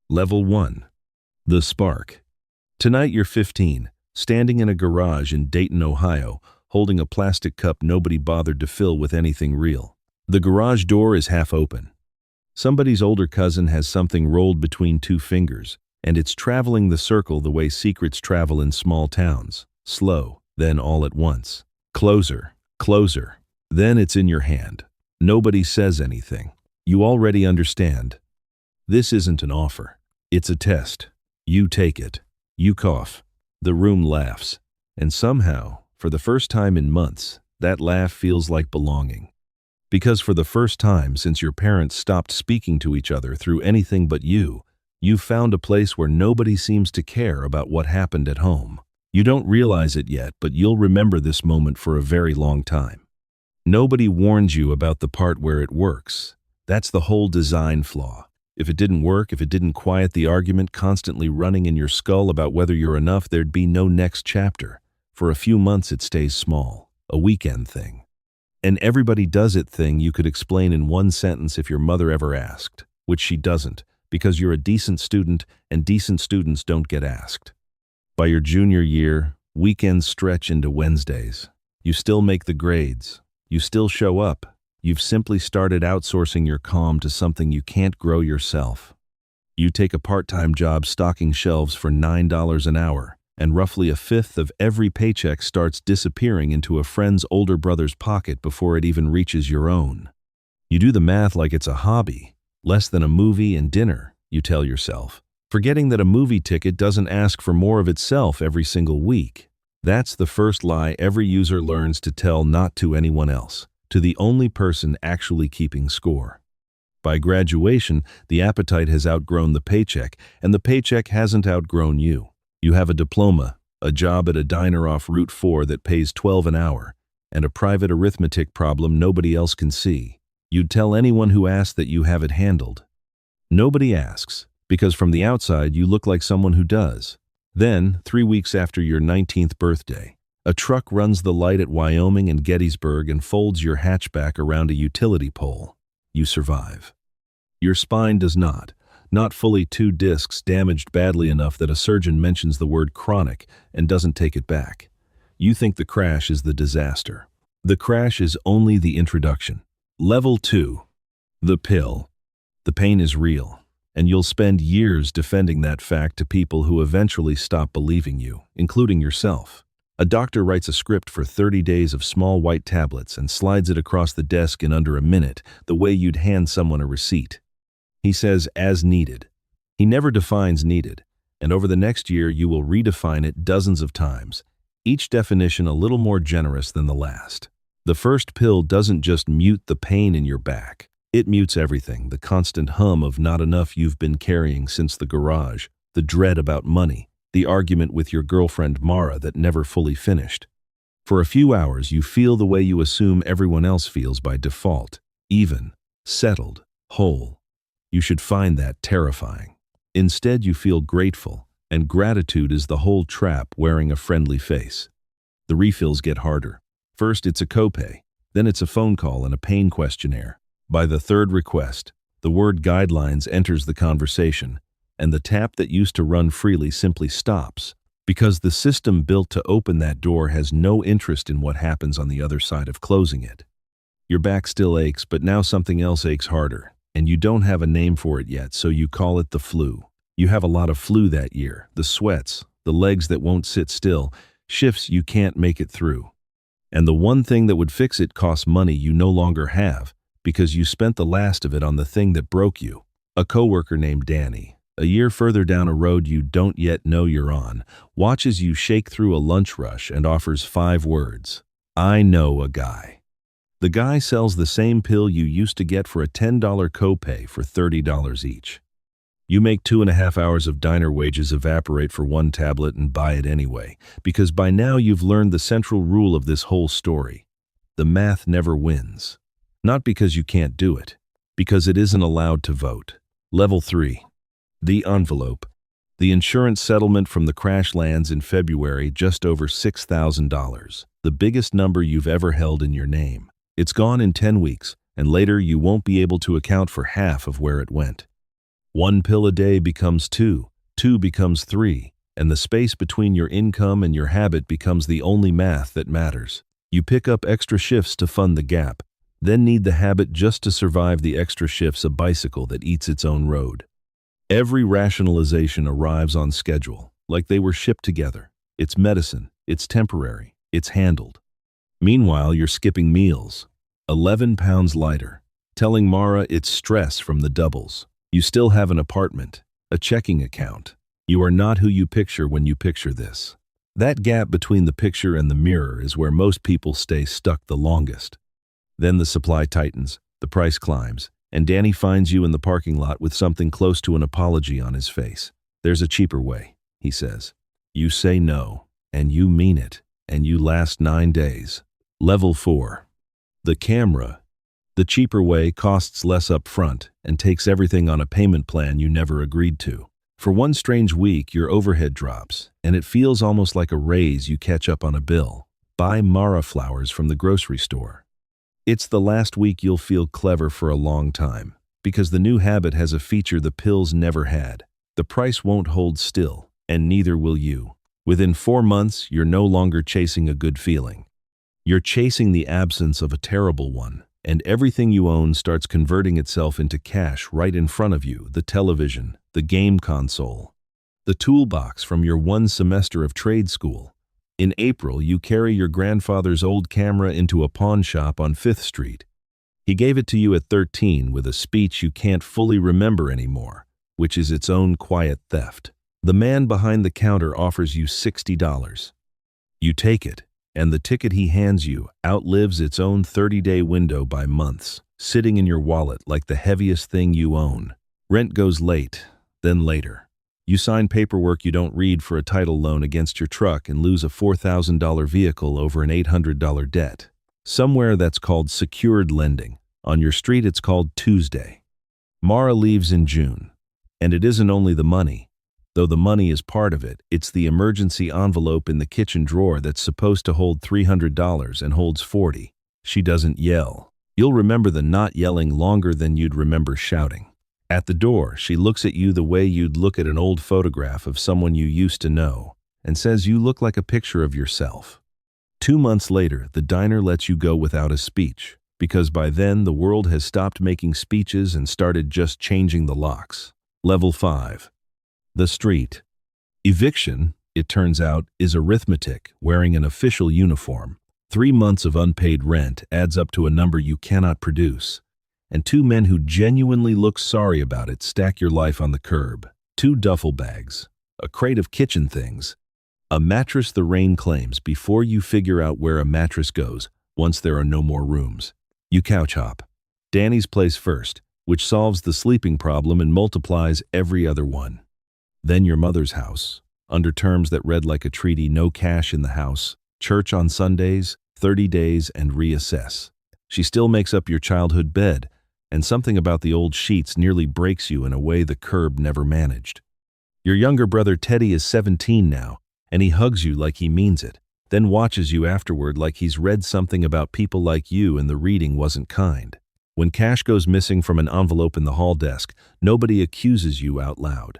Level 1. The Spark. Tonight you're 15, standing in a garage in Dayton, Ohio, holding a plastic cup nobody bothered to fill with anything real. The garage door is half open. Somebody's older cousin has something rolled between two fingers, and it's traveling the circle the way secrets travel in small towns. Slow, then all at once. Closer, closer. Then it's in your hand. Nobody says anything. You already understand. This isn't an offer. It's a test. You take it. You cough. The room laughs. And somehow, for the first time in months, that laugh feels like belonging. Because for the first time since your parents stopped speaking to each other through anything but you've found a place where nobody seems to care about what happened at home. You don't realize it yet, but you'll remember this moment for a very long time. Nobody warns you about the part where it works. That's the whole design flaw. If it didn't work, if it didn't quiet the argument constantly running in your skull about whether you're enough, there'd be no next chapter. For a few months it stays small, a weekend thing. An everybody does it thing you could explain in one sentence if your mother ever asked, which she doesn't, because you're a decent student and decent students don't get asked. By your junior year, weekends stretch into Wednesdays. You still make the grades. You still show up. You've simply started outsourcing your calm to something you can't grow yourself. You take a part-time job stocking shelves for $9 an hour, and roughly a fifth of every paycheck starts disappearing into a friend's older brother's pocket before it even reaches your own. You do the math like it's a hobby, less than a movie and dinner, you tell yourself, forgetting that a movie ticket doesn't ask for more of itself every single week. That's the first lie every user learns to tell, not to anyone else, to the only person actually keeping score. By graduation, the appetite has outgrown the paycheck, and the paycheck hasn't outgrown you. You have a diploma, a job at a diner off Route 4 that pays $12 an hour, and a private arithmetic problem nobody else can see. You'd tell anyone who asked that you have it handled. Nobody asks, because from the outside you look like someone who does. Then, 3 weeks after your 19th birthday, a truck runs the light at Wyoming and Gettysburg and folds your hatchback around a utility pole. You survive. Your spine does not fully 2 discs damaged badly enough that a surgeon mentions the word chronic and doesn't take it back. You think the crash is the disaster. The crash is only the introduction. Level 2. The pill. The pain is real, and you'll spend years defending that fact to people who eventually stop believing you, including yourself. A doctor writes a script for 30 days of small white tablets and slides it across the desk in under a minute, the way you'd hand someone a receipt. He says, as needed. He never defines needed, and over the next year you will redefine it dozens of times, each definition a little more generous than the last. The first pill doesn't just mute the pain in your back. It mutes everything, the constant hum of not enough you've been carrying since the garage, the dread about money, the argument with your girlfriend Mara that never fully finished. For a few hours you feel the way you assume everyone else feels by default, even, settled, whole. You should find that terrifying. Instead you feel grateful, and gratitude is the whole trap wearing a friendly face. The refills get harder. First it's a copay, then it's a phone call and a pain questionnaire. By the third request, the word guidelines enters the conversation, and the tap that used to run freely simply stops, because the system built to open that door has no interest in what happens on the other side of closing it. Your back still aches, but now something else aches harder, and you don't have a name for it yet, so you call it the flu. You have a lot of flu that year, the sweats, the legs that won't sit still, shifts you can't make it through. And the one thing that would fix it costs money you no longer have, because you spent the last of it on the thing that broke you. A coworker named Danny, a year further down a road you don't yet know you're on, watches you shake through a lunch rush and offers 5 words. I know a guy. The guy sells the same pill you used to get for a $10 copay for $30 each. You make 2.5 hours of diner wages evaporate for 1 tablet and buy it anyway, because by now you've learned the central rule of this whole story. The math never wins. Not because you can't do it, because it isn't allowed to vote. Level 3. The envelope. The insurance settlement from the crash lands in February just over $6,000, the biggest number you've ever held in your name. It's gone in 10 weeks, and later you won't be able to account for half of where it went. One pill a day becomes two, two becomes three, and the space between your income and your habit becomes the only math that matters. You pick up extra shifts to fund the gap, then need the habit just to survive the extra shifts, a bicycle that eats its own road. Every rationalization arrives on schedule, like they were shipped together. It's medicine, it's temporary, it's handled. Meanwhile, you're skipping meals, 11 pounds lighter, telling Mara it's stress from the doubles. You still have an apartment, a checking account. You are not who you picture when you picture this. That gap between the picture and the mirror is where most people stay stuck the longest. Then the supply tightens, the price climbs, and Danny finds you in the parking lot with something close to an apology on his face. There's a cheaper way, he says. You say no, and you mean it, and you last 9 days. Level 4. The camera. The cheaper way costs less up front and takes everything on a payment plan you never agreed to. For one strange week, your overhead drops, and it feels almost like a raise. You catch up on a bill. Buy Mara flowers from the grocery store. It's the last week you'll feel clever for a long time, because the new habit has a feature the pills never had. The price won't hold still, and neither will you. Within 4 months, you're no longer chasing a good feeling. You're chasing the absence of a terrible one, and everything you own starts converting itself into cash right in front of you: the television, the game console, the toolbox from your 1 semester of trade school. In April, you carry your grandfather's old camera into a pawn shop on 5th Street. He gave it to you at 13 with a speech you can't fully remember anymore, which is its own quiet theft. The man behind the counter offers you $60. You take it, and the ticket he hands you outlives its own 30-day window by months, sitting in your wallet like the heaviest thing you own. Rent goes late, then later. You sign paperwork you don't read for a title loan against your truck and lose a $4,000 vehicle over an $800 debt. Somewhere that's called secured lending. On your street it's called Tuesday. Mara leaves in June. And it isn't only the money. Though the money is part of it, it's the emergency envelope in the kitchen drawer that's supposed to hold $300 and holds $40. She doesn't yell. You'll remember the not yelling longer than you'd remember shouting. At the door, she looks at you the way you'd look at an old photograph of someone you used to know and says you look like a picture of yourself. 2 months later, the diner lets you go without a speech, because by then the world has stopped making speeches and started just changing the locks. Level 5. The street. Eviction, it turns out, is arithmetic, wearing an official uniform. 3 months of unpaid rent adds up to a number you cannot produce. And 2 men who genuinely look sorry about it stack your life on the curb. 2 duffel bags, a crate of kitchen things, a mattress the rain claims before you figure out where a mattress goes once there are no more rooms. You couch hop. Danny's place first, which solves the sleeping problem and multiplies every other one. Then your mother's house, under terms that read like a treaty: no cash in the house, church on Sundays, 30 days, and reassess. She still makes up your childhood bed, and something about the old sheets nearly breaks you in a way the curb never managed. Your younger brother Teddy is 17 now, and he hugs you like he means it, then watches you afterward like he's read something about people like you and the reading wasn't kind. When cash goes missing from an envelope in the hall desk, nobody accuses you out loud.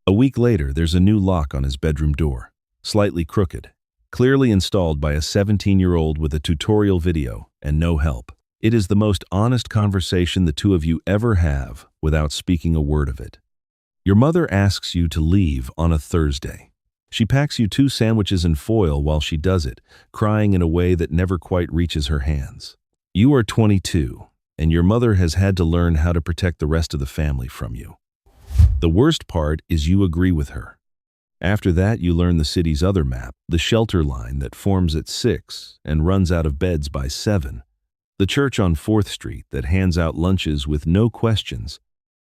A week later, there's a new lock on his bedroom door, slightly crooked, clearly installed by a 17-year-old with a tutorial video and no help. It is the most honest conversation the two of you ever have without speaking a word of it. Your mother asks you to leave on a Thursday. She packs you 2 sandwiches in foil while she does it, crying in a way that never quite reaches her hands. You are 22, and your mother has had to learn how to protect the rest of the family from you. The worst part is you agree with her. After that, you learn the city's other map, the shelter line that forms at 6 and runs out of beds by 7, the church on 4th Street that hands out lunches with no questions,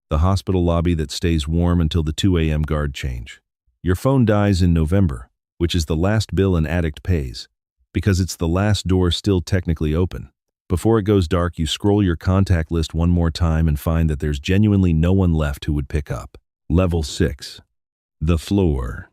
the hospital lobby that stays warm until the 2 a.m. guard change. Your phone dies in November, which is the last bill an addict pays, because it's the last door still technically open. Before it goes dark, you scroll your contact list one more time and find that there's genuinely no one left who would pick up. Level 6. The floor.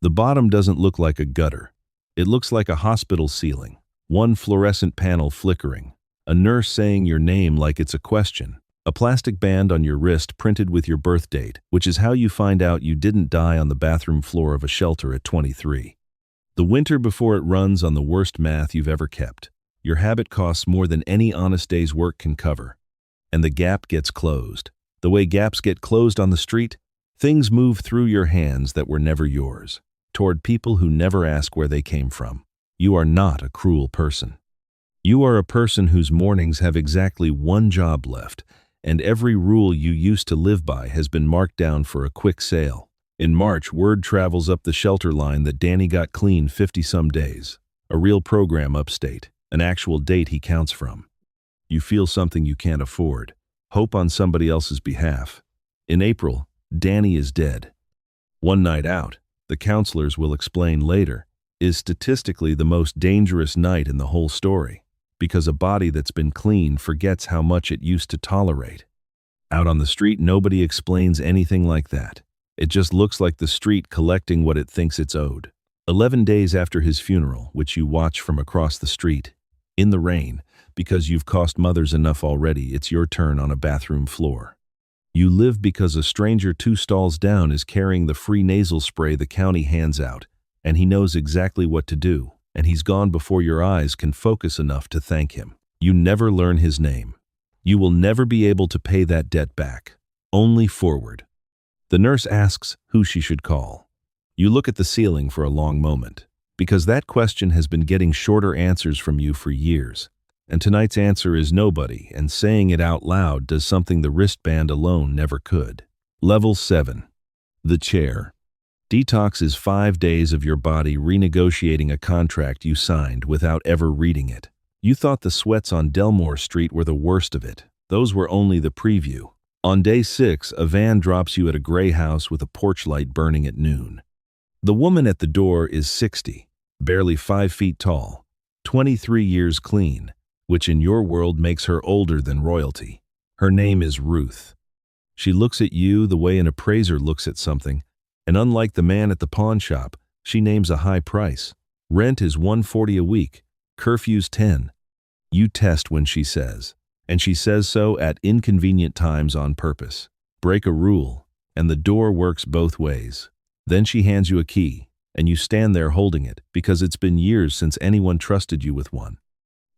The bottom doesn't look like a gutter. It looks like a hospital ceiling, one fluorescent panel flickering, a nurse saying your name like it's a question. A plastic band on your wrist printed with your birth date, which is how you find out you didn't die on the bathroom floor of a shelter at 23. The winter before it runs on the worst math you've ever kept. Your habit costs more than any honest day's work can cover. And the gap gets closed. The way gaps get closed on the street, things move through your hands that were never yours, toward people who never ask where they came from. You are not a cruel person. You are a person whose mornings have exactly one job left, and every rule you used to live by has been marked down for a quick sale. In March, word travels up the shelter line that Danny got clean 50-some days. A real program upstate, an actual date he counts from. You feel something you can't afford. Hope on somebody else's behalf. In April, Danny is dead. One night out, the counselors will explain later, is statistically the most dangerous night in the whole story, because a body that's been clean forgets how much it used to tolerate. Out on the street, nobody explains anything like that. It just looks like the street collecting what it thinks it's owed. 11 days after his funeral, which you watch from across the street, in the rain, because you've cost mothers enough already, it's your turn on a bathroom floor. You live because a stranger 2 stalls down is carrying the free nasal spray the county hands out, and he knows exactly what to do, and he's gone before your eyes can focus enough to thank him. You never learn his name. You will never be able to pay that debt back. Only forward. The nurse asks who she should call. You look at the ceiling for a long moment, because that question has been getting shorter answers from you for years. And tonight's answer is nobody, and saying it out loud does something the wristband alone never could. Level 7. The chair. Detox is 5 days of your body renegotiating a contract you signed without ever reading it. You thought the sweats on Delmore Street were the worst of it. Those were only the preview. On day 6, a van drops you at a gray house with a porch light burning at noon. The woman at the door is 60, barely 5 feet tall, 23 years clean, which in your world makes her older than royalty. Her name is Ruth. She looks at you the way an appraiser looks at something, and unlike the man at the pawn shop, she names a high price. Rent is $140 a week, curfew's 10. You test when she says, and she says so at inconvenient times on purpose. Break a rule, and the door works both ways. Then she hands you a key, and you stand there holding it because it's been years since anyone trusted you with one.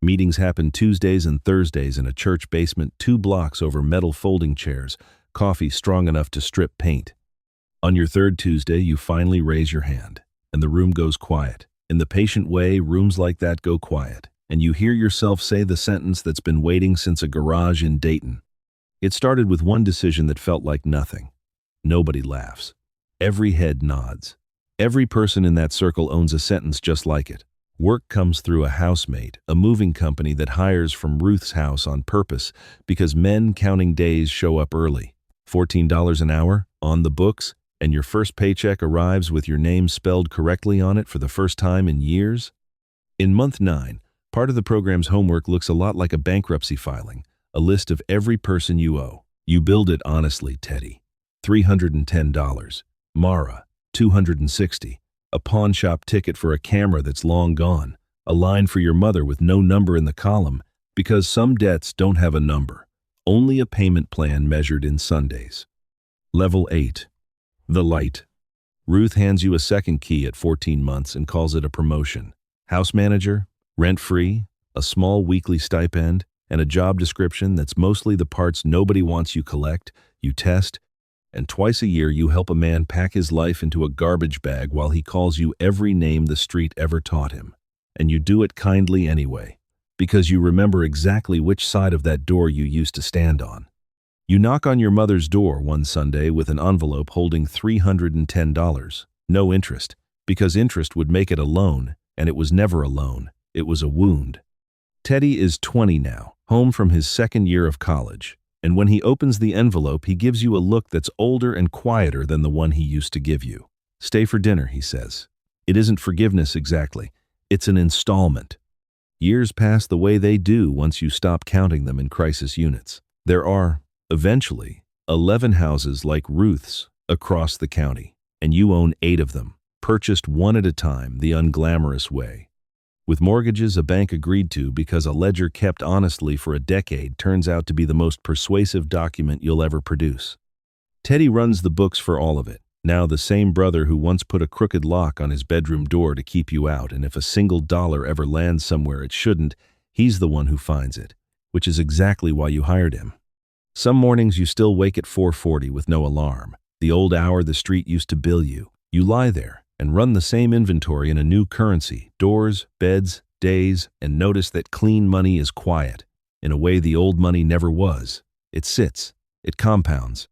Meetings happen Tuesdays and Thursdays in a church basement 2 blocks over metal folding chairs, coffee strong enough to strip paint. On your 3rd Tuesday, you finally raise your hand, and the room goes quiet. In the patient way, rooms like that go quiet, and you hear yourself say the sentence that's been waiting since a garage in Dayton. It started with one decision that felt like nothing. Nobody laughs. Every head nods. Every person in that circle owns a sentence just like it. Work comes through a housemate, a moving company that hires from Ruth's house on purpose because men counting days show up early. $14 an hour, on the books, and your first paycheck arrives with your name spelled correctly on it for the first time in years? In month 9, part of the program's homework looks a lot like a bankruptcy filing, a list of every person you owe. You build it honestly, Teddy. $310. Mara, $260. A pawn shop ticket for a camera that's long gone. A line for your mother with no number in the column, because some debts don't have a number. Only a payment plan measured in Sundays. Level 8. The light. Ruth hands you a second key at 14 months and calls it a promotion. House manager, rent-free, a small weekly stipend, and a job description that's mostly the parts nobody wants you collect, you test, and twice a year you help a man pack his life into a garbage bag while he calls you every name the street ever taught him. And you do it kindly anyway, because you remember exactly which side of that door you used to stand on. You knock on your mother's door one Sunday with an envelope holding $310, no interest, because interest would make it a loan, and it was never a loan, it was a wound. Teddy is 20 now, home from his 2nd year of college. And when he opens the envelope, he gives you a look that's older and quieter than the one he used to give you. Stay for dinner, he says. It isn't forgiveness exactly. It's an installment. Years pass the way they do once you stop counting them in crisis units. There are, eventually, 11 houses like Ruth's across the county, and you own 8 of them, purchased one at a time the unglamorous way. With mortgages a bank agreed to because a ledger kept honestly for a decade turns out to be the most persuasive document you'll ever produce. Teddy runs the books for all of it. Now the same brother who once put a crooked lock on his bedroom door to keep you out, and if a single dollar ever lands somewhere it shouldn't, he's the one who finds it, which is exactly why you hired him. Some mornings you still wake at 4:40 with no alarm, the old hour the street used to bill you. You lie there and run the same inventory in a new currency, doors, beds, days, and notice that clean money is quiet, in a way the old money never was. It sits, it compounds.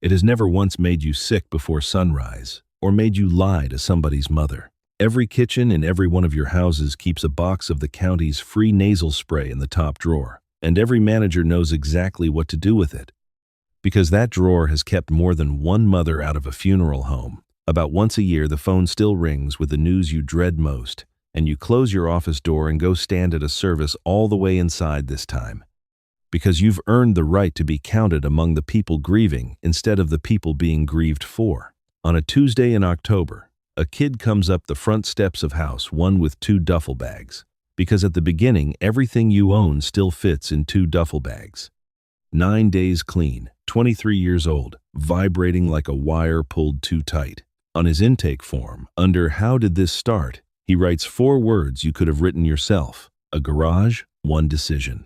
It has never once made you sick before sunrise, or made you lie to somebody's mother. Every kitchen in every one of your houses keeps a box of the county's free nasal spray in the top drawer, and every manager knows exactly what to do with it. Because that drawer has kept more than one mother out of a funeral home. About once a year the phone still rings with the news you dread most, and you close your office door and go stand at a service all the way inside this time. Because you've earned the right to be counted among the people grieving instead of the people being grieved for. On a Tuesday in October, a kid comes up the front steps of house one with 2 duffel bags. Because at the beginning, everything you own still fits in 2 duffel bags. 9 days clean, 23 years old, vibrating like a wire pulled too tight. On his intake form, under "How did this start?" he writes 4 words you could have written yourself: a garage, 1 decision.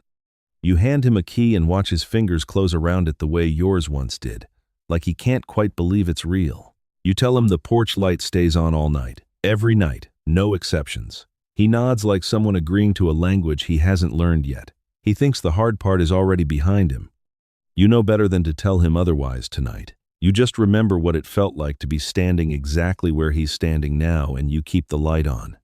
You hand him a key and watch his fingers close around it the way yours once did, like he can't quite believe it's real. You tell him the porch light stays on all night, every night, no exceptions. He nods like someone agreeing to a language he hasn't learned yet. He thinks the hard part is already behind him. You know better than to tell him otherwise tonight. You just remember what it felt like to be standing exactly where he's standing now, and you keep the light on.